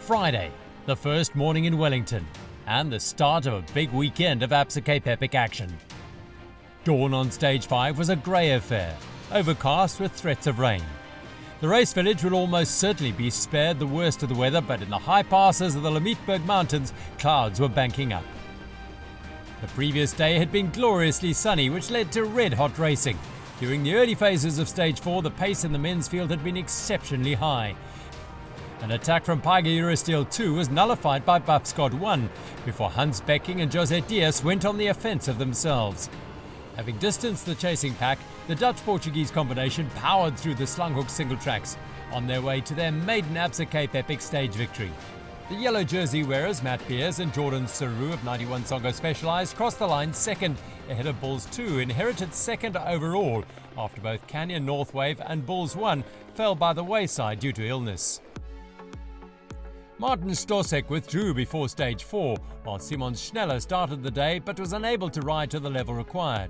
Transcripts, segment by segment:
Friday, the first morning in Wellington, and the start of a big weekend of Absa Cape Epic action. Dawn on stage 5 was a grey affair, overcast with threats of rain. The race village would almost certainly be spared the worst of the weather, but in the high passes of the Lammetberg Mountains, clouds were banking up. The previous day had been gloriously sunny, which led to red-hot racing. During the early phases of stage 4, the pace in the men's field had been exceptionally high. An attack from Tiger Eurosteel 2 was nullified by Bapscott 1, before Hans Becking and José Dias went on the offensive themselves. Having distanced the chasing pack, the Dutch-Portuguese combination powered through the Slanghoek single tracks, on their way to their maiden Absa Cape Epic stage victory. The yellow jersey wearers Matt Beers and Jordan Saru of 91 Songo Specialized crossed the line second, ahead of Bulls 2, inherited second overall, after both Canyon Northwave and Bulls 1 fell by the wayside due to illness. Martin Stosek withdrew before stage 4, while Simon Schneller started the day but was unable to ride to the level required.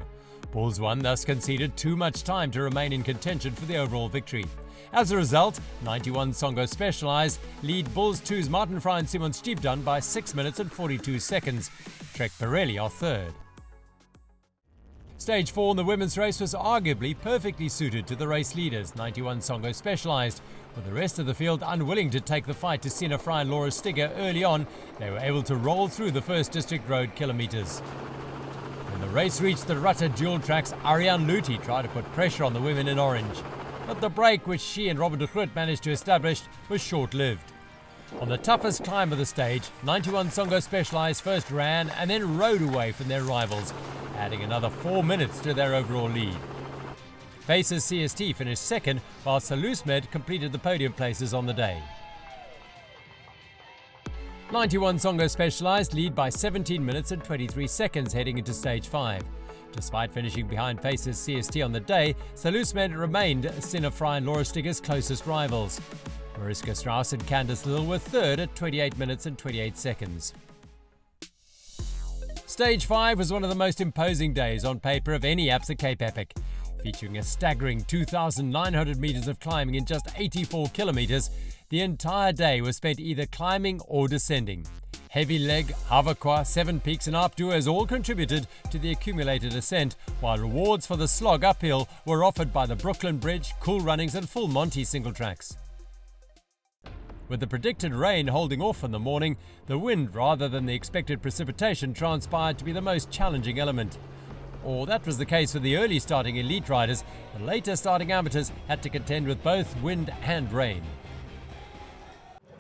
Bulls 1 thus conceded too much time to remain in contention for the overall victory. As a result, 91 Songo Specialized lead Bulls 2's Martin Fry and Simon Stiepdan by 6 minutes and 42 seconds. Trek Pirelli are third. Stage 4 in the women's race was arguably perfectly suited to the race leaders, 91 Songo Specialized. With the rest of the field unwilling to take the fight to Sina Fry and Laura Stigger early on, they were able to roll through the first district road kilometres. When the race reached the Rutter dual tracks, Ariane Luthi tried to put pressure on the women in orange. But the break which she and Robert de Groot managed to establish was short-lived. On the toughest climb of the stage, 91 Songo Specialized first ran and then rode away from their rivals, adding another 4 minutes to their overall lead. Faces CST finished second, while Salusmed completed the podium places on the day. 91 Songo Specialized lead by 17 minutes and 23 seconds heading into stage 5. Despite finishing behind Faces CST on the day, Salusmed remained Sina Fry and Laura Stigger's closest rivals. Mariska Strauss and Candice Little were third at 28 minutes and 28 seconds. Stage 5 was one of the most imposing days on paper of any Absa Cape Epic. Featuring a staggering 2,900 metres of climbing in just 84 kilometres, the entire day was spent either climbing or descending. Heavy Leg, Havakwa, Seven Peaks and Alpe d'Huez all contributed to the accumulated ascent, while rewards for the slog uphill were offered by the Brooklyn Bridge, Cool Runnings and Full Monty single tracks. With the predicted rain holding off in the morning, the wind rather than the expected precipitation transpired to be the most challenging element. Or that was the case for the early starting elite riders. The later starting amateurs had to contend with both wind and rain.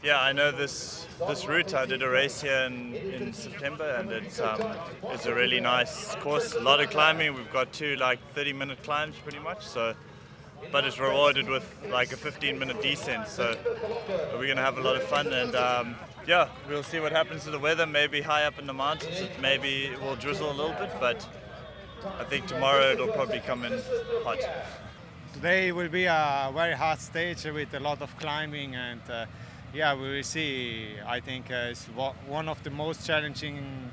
Yeah, I know this route. I did a race here in September, and it's a really nice course. A lot of climbing. We've got two 30-minute climbs pretty much. So, but it's rewarded with like a 15-minute descent. So we're gonna have a lot of fun, and yeah, we'll see what happens to the weather. Maybe high up in the mountains, maybe it will drizzle a little bit, but I think tomorrow it'll probably come in hot. Today will be a very hard stage with a lot of climbing, and yeah, we will see. I think it's one of the most challenging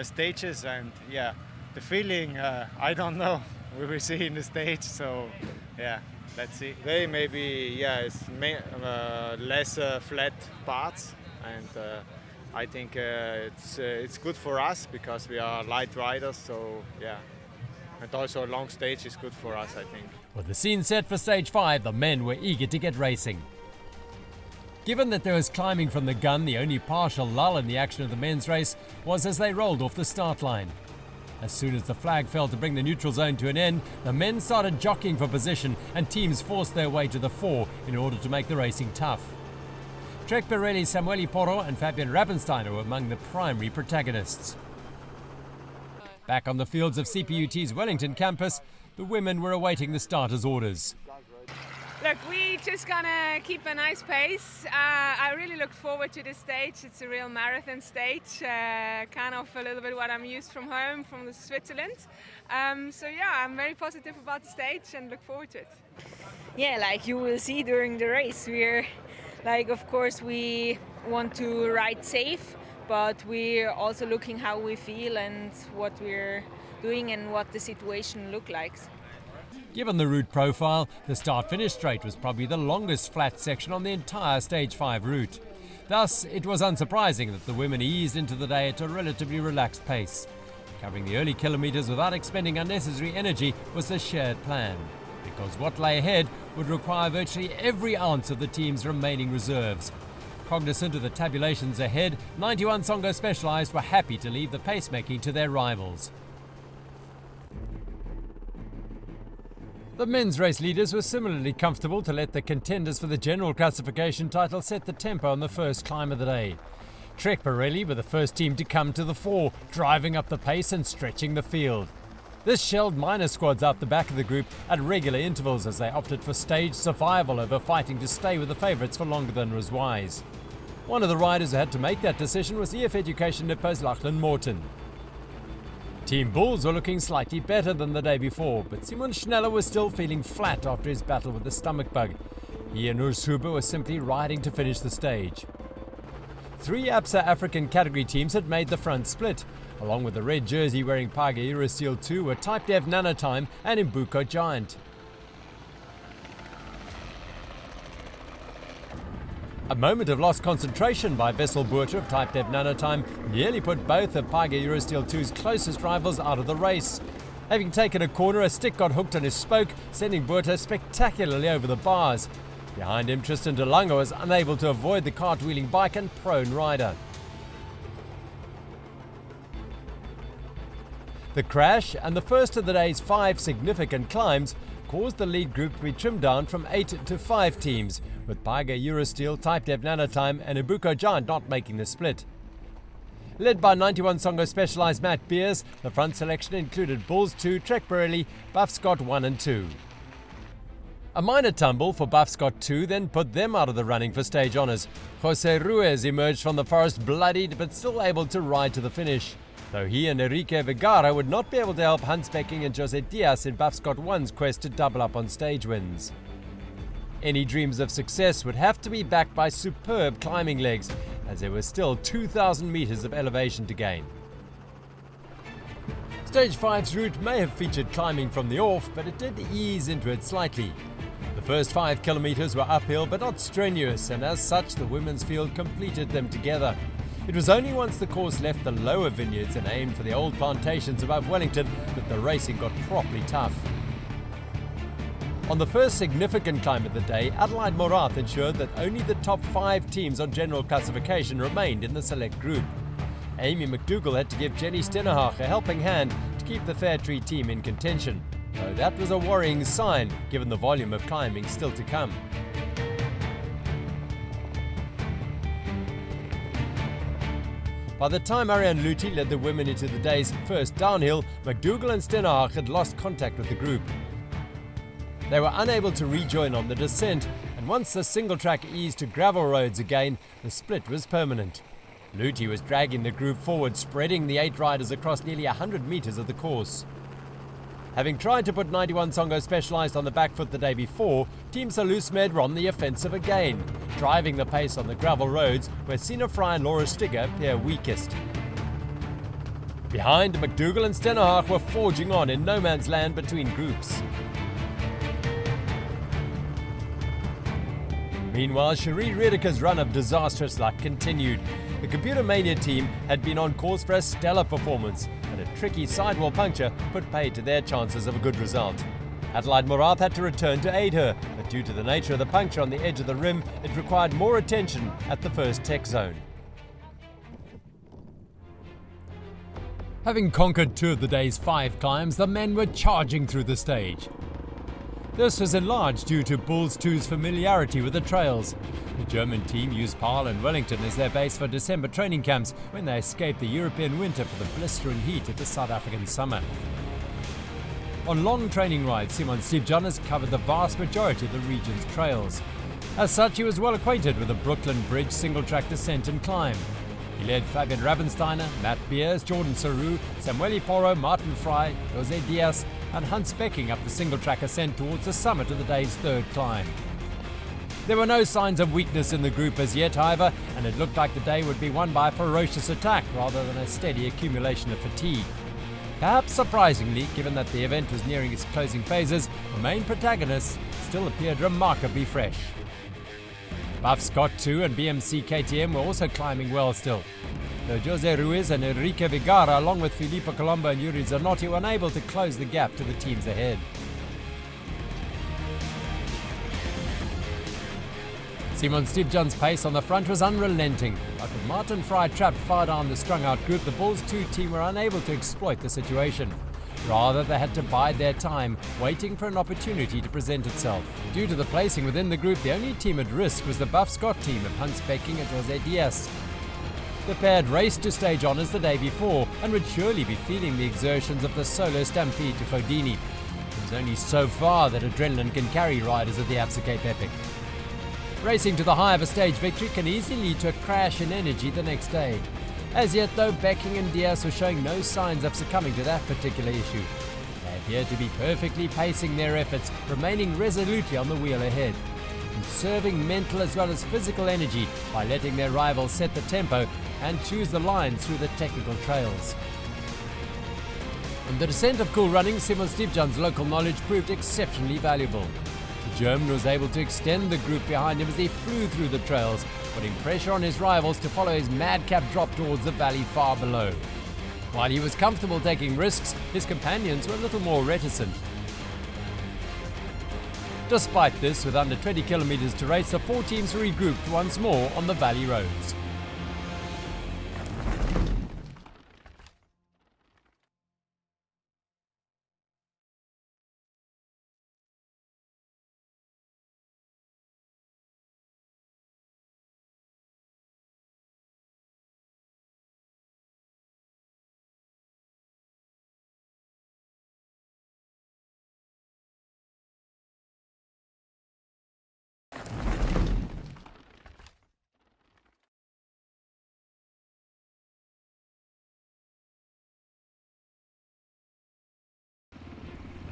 stages, and yeah, the feeling, I don't know. We will see in the stage, so yeah, let's see. Today maybe, yeah, it's less flat parts, and I think it's good for us because we are light riders, so yeah. And also a long stage is good for us, I think. With the scene set for stage 5, the men were eager to get racing. Given that there was climbing from the gun, the only partial lull in the action of the men's race was as they rolled off the start line. As soon as the flag fell to bring the neutral zone to an end, the men started jockeying for position and teams forced their way to the fore in order to make the racing tough. Trek Pirelli, Samueli Porro and Fabian Rappensteiner were among the primary protagonists. Back on the fields of CPUT's Wellington campus, the women were awaiting the starters' orders. Look, we just gonna keep a nice pace. I really look forward to this stage. It's a real marathon stage, kind of a little bit what I'm used from home, from Switzerland. So yeah, I'm very positive about the stage and look forward to it. Yeah, like you will see during the race, we're of course we want to ride safe, but we're also looking how we feel and what we're doing and what the situation look like. Given the route profile, the start-finish straight was probably the longest flat section on the entire Stage 5 route. Thus, it was unsurprising that the women eased into the day at a relatively relaxed pace. Covering the early kilometres without expending unnecessary energy was a shared plan, because what lay ahead would require virtually every ounce of the team's remaining reserves. Cognizant of the tabulations ahead, 91 Songo Specialized were happy to leave the pacemaking to their rivals. The men's race leaders were similarly comfortable to let the contenders for the general classification title set the tempo on the first climb of the day. Trek Pirelli were the first team to come to the fore, driving up the pace and stretching the field. This shelled minor squads out the back of the group at regular intervals as they opted for stage survival over fighting to stay with the favourites for longer than was wise. One of the riders who had to make that decision was EF Education Nippo's Lachlan Morton. Team Bulls were looking slightly better than the day before, but Simon Schneller was still feeling flat after his battle with the stomach bug. He and Urs Huber were simply riding to finish the stage. 3 Absa African category teams had made the front split. Along with the red jersey wearing Page Eurosteel 2 were Type Dev Nanotime and Imbuko Giant. A moment of lost concentration by Vessel Buerter of Type Dev Nanotime nearly put both of Page Eurosteel 2's closest rivals out of the race. Having taken a corner, a stick got hooked on his spoke, sending Buerter spectacularly over the bars. Behind him, Tristan de Lange was unable to avoid the cartwheeling bike and prone rider. The crash and the first of the day's 5 significant climbs caused the lead group to be trimmed down from 8 to 5 teams, with Page Eurosteel, Type Dev Nanotime and Imbuko Giant not making the split. Led by 91 Songo Specialized Matt Beers, the front selection included Bulls 2, Trek Pirelli, Buff Scott 1 and 2. A minor tumble for Buff Scott 2 then put them out of the running for stage honours. Jose Ruiz emerged from the forest bloodied but still able to ride to the finish, though he and Enrique Vergara would not be able to help Hans Becking and Jose Diaz in Buff Scott 1's quest to double up on stage wins. Any dreams of success would have to be backed by superb climbing legs, as there was still 2,000 metres of elevation to gain. Stage 5's route may have featured climbing from the off, but it did ease into it slightly. The first 5 kilometres were uphill but not strenuous, and as such the women's field completed them together. It was only once the course left the lower vineyards and aimed for the old plantations above Wellington that the racing got properly tough. On the first significant climb of the day, Adelaide Morath ensured that only the top 5 teams on general classification remained in the select group. Amy McDougall had to give Jenny Stennehaag a helping hand to keep the Fairtree team in contention, though that was a worrying sign given the volume of climbing still to come. By the time Ariane Luthi led the women into the day's first downhill, McDougall and Stennehaag had lost contact with the group. They were unable to rejoin on the descent, and once the single track eased to gravel roads again, the split was permanent. Luthi was dragging the group forward, spreading the 8 riders across nearly 100 metres of the course. Having tried to put 91 Songo Specialized on the back foot the day before, Team Salusmed were on the offensive again, driving the pace on the gravel roads where Sina Fry and Laura Stigger appear weakest. Behind, McDougall and Stennehaag were forging on in no man's land between groups. Meanwhile, Cherie Redeker's run of disastrous luck continued. The Computer Mania team had been on course for a stellar performance, and a tricky sidewall puncture put paid to their chances of a good result. Adelaide Morath had to return to aid her, but due to the nature of the puncture on the edge of the rim, it required more attention at the first tech zone. Having conquered 2 of the day's 5 climbs, the men were charging through the stage. This was enlarged due to Bulls 2's familiarity with the trails. The German team used Paarl and Wellington as their base for December training camps when they escaped the European winter for the blistering heat of the South African summer. On long training rides, Simon Steve-Jonas covered the vast majority of the region's trails. As such, he was well acquainted with the Brooklyn Bridge single-track descent and climb. He led Fabian Ravensteiner, Matt Beers, Jordan Saru, Samuel Poro, Martin Fry, Jose Diaz and Hans Becking up the single-track ascent towards the summit of the day's 3rd climb. There were no signs of weakness in the group as yet, however, and it looked like the day would be won by a ferocious attack rather than a steady accumulation of fatigue. Perhaps surprisingly, given that the event was nearing its closing phases, the main protagonists still appeared remarkably fresh. Buff Scott 2 and BMC KTM were also climbing well still, though Jose Ruiz and Enrique Vigara, along with Filippo Colombo and Yuri Zanotti, were unable to close the gap to the teams ahead. Simon Stevjan's pace on the front was unrelenting, but with Martin Fry trapped far down the strung-out group, the Bulls 2 team were unable to exploit the situation. Rather, they had to bide their time, waiting for an opportunity to present itself. Due to the placing within the group, the only team at risk was the Buff Scott team of Hans Becking and Jose Diaz. The pair had raced to stage honours the day before and would surely be feeling the exertions of the solo stampede to Fodini. It was only so far that adrenaline can carry riders of the Absa Cape Epic. Racing to the high of a stage victory can easily lead to a crash in energy the next day. As yet, though, Becking and Diaz were showing no signs of succumbing to that particular issue. They appeared to be perfectly pacing their efforts, remaining resolutely on the wheel ahead, conserving mental as well as physical energy by letting their rivals set the tempo and choose the lines through the technical trails. On the descent of Cool Running, Simon Stevjan's local knowledge proved exceptionally valuable. The German was able to extend the group behind him as he flew through the trails, putting pressure on his rivals to follow his madcap drop towards the valley far below. While he was comfortable taking risks, his companions were a little more reticent. Despite this, with under 20 kilometers to race, the 4 teams regrouped once more on the valley roads.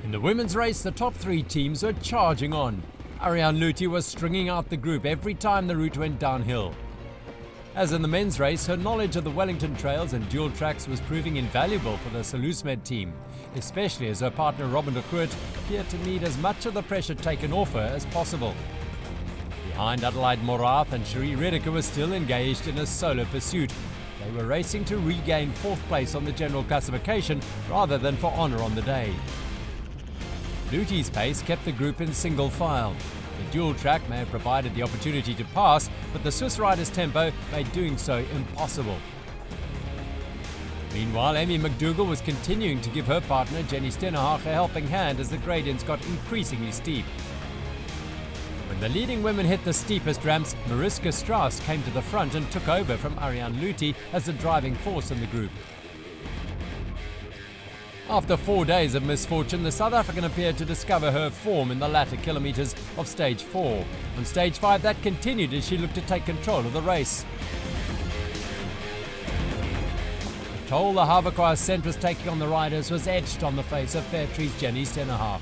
In the women's race, the top 3 teams were charging on. Ariane Luthi was stringing out the group every time the route went downhill. As in the men's race, her knowledge of the Wellington trails and dual tracks was proving invaluable for the Salusmed team, especially as her partner Robin de Groot appeared to need as much of the pressure taken off her as possible. Behind, Adelaide Morath and Cherie Redeker were still engaged in a solo pursuit. They were racing to regain 4th place on the general classification rather than for honour on the day. Luthi's pace kept the group in single file. The dual track may have provided the opportunity to pass, but the Swiss rider's tempo made doing so impossible. Meanwhile, Amy McDougall was continuing to give her partner Jenny Stenhouse a helping hand as the gradients got increasingly steep. When the leading women hit the steepest ramps, Mariska Strauss came to the front and took over from Ariane Luthi as the driving force in the group. After 4 days of misfortune, the South African appeared to discover her form in the latter kilometres of Stage 4. On Stage 5, that continued as she looked to take control of the race. The toll the Haverkar ascent was taking on the riders was etched on the face of Fairtree's Jenny Stenhouse.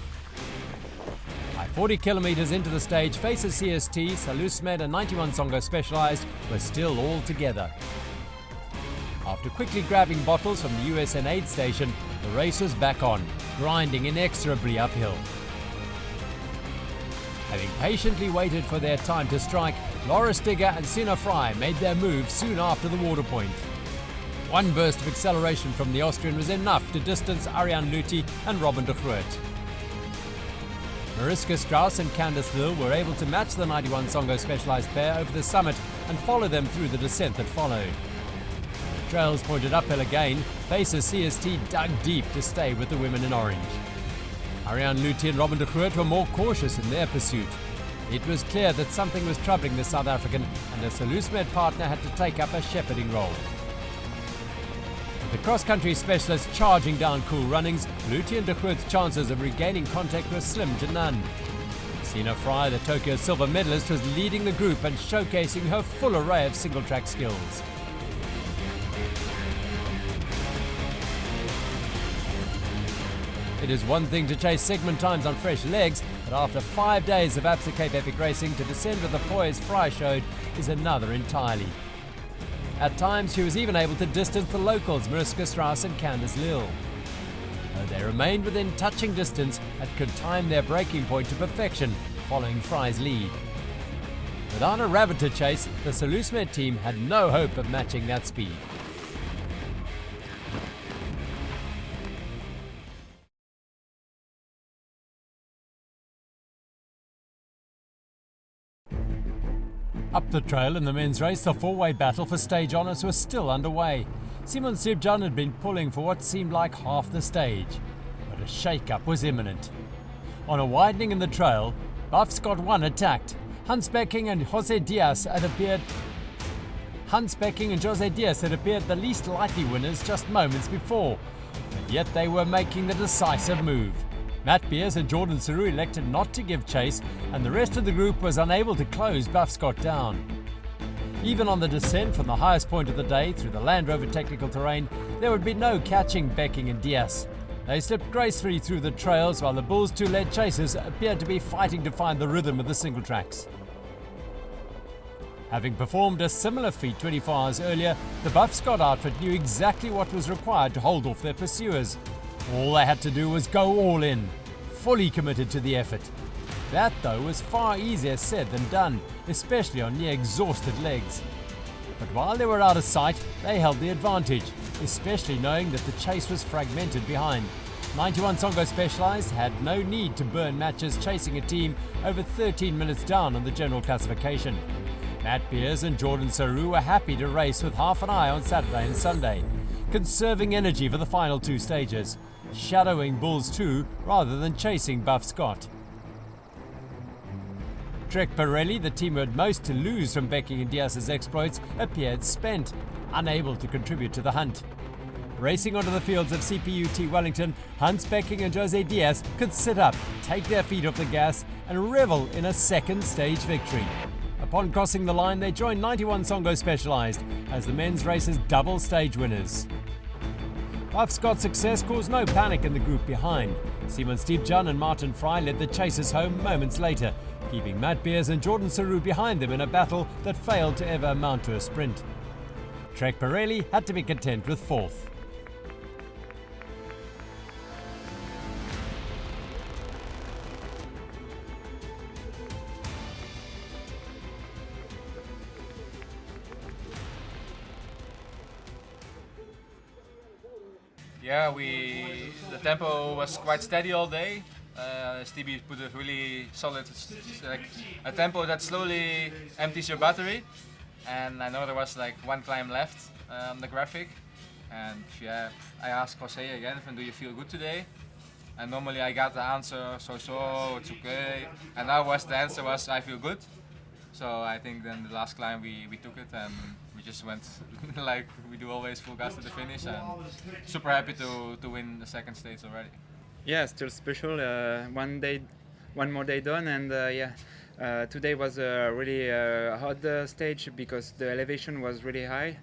By 40 kilometres into the stage, Faces CST, Salusmed and 91 Songo Specialized were still all together. After quickly grabbing bottles from the USN aid station, the race was back on, grinding inexorably uphill. Having patiently waited for their time to strike, Laura Stigger and Sina Fry made their move soon after the water point. One burst of acceleration from the Austrian was enough to distance Ariane Luthi and Robin de Groot. Mariska Strauss and Candice Lill were able to match the 91 Songo Specialized pair over the summit and follow them through the descent that followed. Trails pointed uphill again, Faces CST dug deep to stay with the women in orange. Ariane Luthi and Robin de Groot were more cautious in their pursuit. It was clear that something was troubling the South African and the Salusmed partner had to take up a shepherding role. With the cross-country specialists charging down Cool Runnings, Luthi and de Groot's chances of regaining contact were slim to none. Sina Fry, the Tokyo silver medalist, was leading the group and showcasing her full array of single-track skills. It is one thing to chase segment times on fresh legs, but after 5 days of Absa Cape Epic racing, to descend with the poise Fry showed is another entirely. At times, she was even able to distance the locals Mariska Strauss and Candice Lill. Though they remained within touching distance and could time their braking point to perfection, following Fry's lead. Without a rabbit to chase, the Salusmed team had no hope of matching that speed. Up the trail in the men's race, the four-way battle for stage honours was still underway. Simon Sibjan had been pulling for what seemed like half the stage, but a shake-up was imminent. On a widening in the trail, Buff Scott 1 attacked. Hans Becking and Jose Diaz had appeared the least likely winners just moments before, but yet they were making the decisive move. Matt Beers and Jordan Saru elected not to give chase, and the rest of the group was unable to close Buff Scott down. Even on the descent from the highest point of the day through the Land Rover technical terrain, there would be no catching Becking and Diaz. They slipped gracefully through the trails while the Bulls' two lead chasers appeared to be fighting to find the rhythm of the single tracks. Having performed a similar feat 24 hours earlier, the Buff Scott outfit knew exactly what was required to hold off their pursuers. All they had to do was go all in, fully committed to the effort. That, though, was far easier said than done, especially on near exhausted legs. But while they were out of sight, they held the advantage, especially knowing that the chase was fragmented behind. 91 Songo Specialized had no need to burn matches chasing a team over 13 minutes down on the general classification. Matt Beers and Jordan Saru were happy to race with half an eye on Saturday and Sunday, conserving energy for the final two stages, shadowing Bulls 2 rather than chasing Buff Scott. Trek Pirelli, the team who had most to lose from Becking and Diaz's exploits, appeared spent, unable to contribute to the hunt. Racing onto the fields of CPUT Wellington, Hans Becking and Jose Diaz could sit up, take their feet off the gas and revel in a second stage victory. Upon crossing the line, they joined 91 Songo Specialized as the men's race's double stage winners. Buff Scott's success caused no panic in the group behind. Simon Stevjan and Martin Fry led the chasers home moments later, keeping Matt Beers and Jordan Saru behind them in a battle that failed to ever amount to a sprint. Trek Pirelli had to be content with fourth. Yeah, the tempo was quite steady all day. Stevie put a really solid, like a tempo that slowly empties your battery. And I know there was like one climb left on the graphic. And yeah, I asked Jose again, do you feel good today? And normally I got the answer, so, it's okay. And now the answer was, I feel good. So I think then the last climb we took it and we just went like we do always, full gas to the finish, and super happy to win the second stage already. Yeah, still special. One more day done, and today was a really hard stage because the elevation was really high,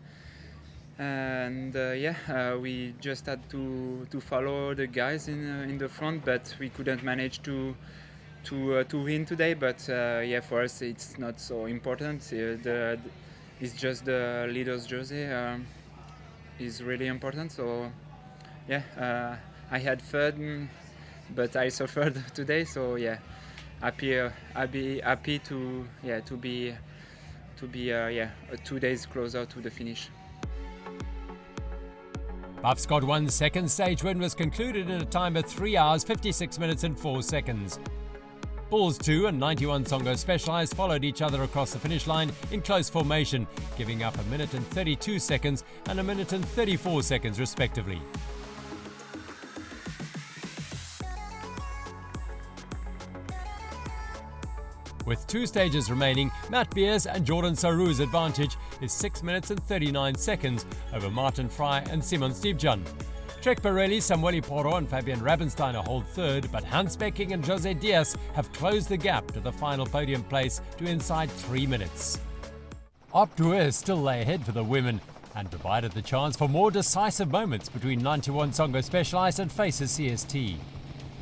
and we just had to follow the guys in the front, but we couldn't manage to win today. But for us it's not so important. It's just the leader's jersey is really important. So I had fun, but I suffered today. So happy to be 2 days closer to the finish. Buff Scott 1's second stage win was concluded in a time of 3 hours, 56 minutes and 4 seconds. Bulls 2 and 91 Songo Specialized followed each other across the finish line in close formation, giving up 1 minute and 32 seconds and 1 minute and 34 seconds respectively. With 2 stages remaining, Matt Beers and Jordan Saru's advantage is 6 minutes and 39 seconds over Martin Fry and Simon Stevjan. Trek Pirelli, Samuel Poro and Fabian Rabensteiner hold third, but Hans Becking and Jose Diaz have closed the gap to the final podium place to inside 3 minutes. Art Douai still lay ahead for the women and provided the chance for more decisive moments between 91 Songo Specialized and Faces CST.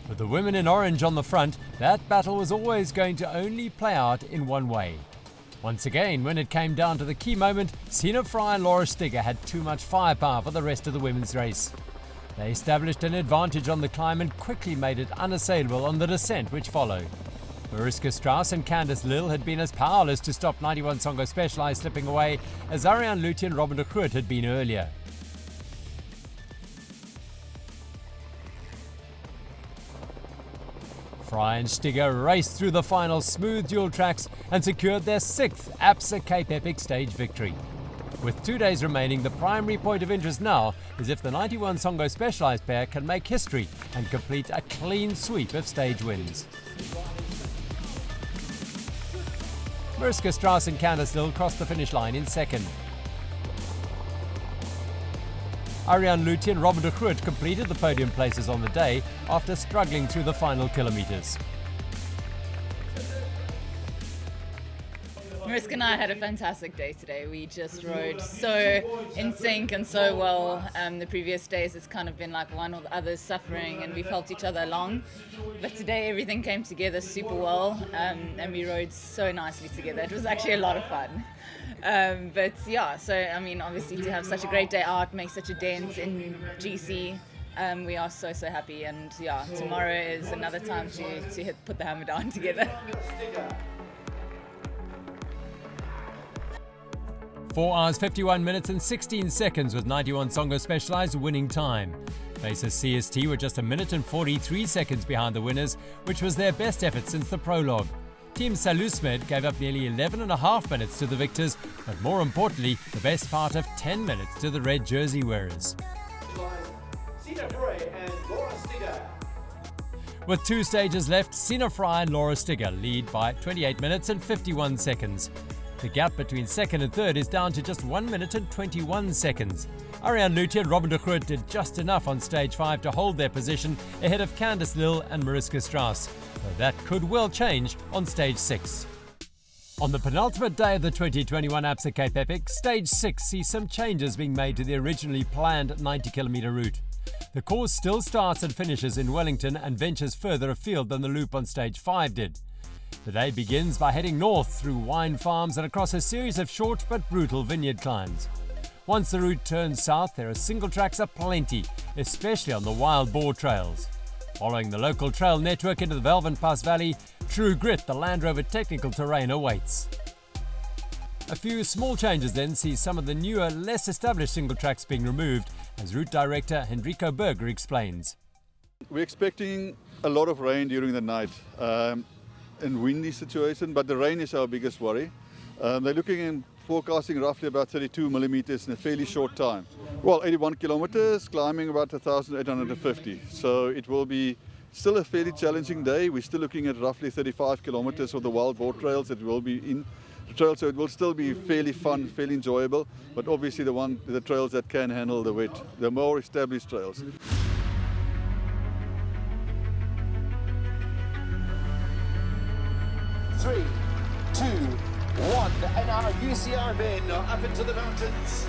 With the women in orange on the front, that battle was always going to only play out in one way. Once again, when it came down to the key moment, Sina Fry and Laura Stigger had too much firepower for the rest of the women's race. They established an advantage on the climb and quickly made it unassailable on the descent which followed. Mariska Strauss and Candice Lill had been as powerless to stop 91 Songo Specialized slipping away as Ariane Lüthi and Robin de Groot had been earlier. Fry and Stigger raced through the final smooth dual tracks and secured their 6th Absa Cape Epic stage victory. With 2 days remaining, the primary point of interest now is if the 91 Songo Specialized pair can make history and complete a clean sweep of stage wins. Mariska Strauss and Candice Lill crossed the finish line in second. Ariane Lüthi and Robin de Groot completed the podium places on the day after struggling through the final kilometres. Mariska and I had a fantastic day today. We just rode so in sync and so well. The previous days it's kind of been like one or the other suffering and we've helped each other along. But today everything came together super well and we rode so nicely together. It was actually a lot of fun. But yeah, so I mean obviously to have such a great day out, make such a dent in GC, we are so happy, and yeah, tomorrow is another time to put the hammer down together. 4 hours 51 minutes and 16 seconds with 91 Songo Specialized winning time. Faces CST were just 1 minute and 43 seconds behind the winners, which was their best effort since the prologue. Team Salusmed gave up nearly 11.5 minutes to the victors, but more importantly, the best part of 10 minutes to the red jersey wearers. With 2 stages left, Sina Fry and Laura Stigger lead by 28 minutes and 51 seconds. The gap between second and third is down to just 1 minute and 21 seconds. Ariane Lüthi and Robin de Groot did just enough on stage 5 to hold their position ahead of Candice Lill and Mariska Strauss, though that could well change on stage 6. On the penultimate day of the 2021 Absa Cape Epic, stage 6 sees some changes being made to the originally planned 90km route. The course still starts and finishes in Wellington and ventures further afield than the loop on stage 5 did. The day begins by heading north through wine farms and across a series of short but brutal vineyard climbs. Once the route turns south, there are single tracks aplenty, especially on the wild boar trails. Following the local trail network into the Velven Pass Valley, true grit, the Land Rover technical terrain awaits. A few small changes then see some of the newer, less established single tracks being removed, as route director Henrico Berger explains. We're expecting a lot of rain during the night. In windy situation, but the rain is our biggest worry. They're looking in forecasting roughly about 32 millimeters in a fairly short time. Well, 81 kilometers, climbing about 1,850. So it will be still a fairly challenging day. We're still looking at roughly 35 kilometers of the wild boar trails that will be in the trail. So it will still be fairly fun, fairly enjoyable, but obviously the trails that can handle the wet, the more established trails. 3, 2, 1, and our UCR men are up into the mountains.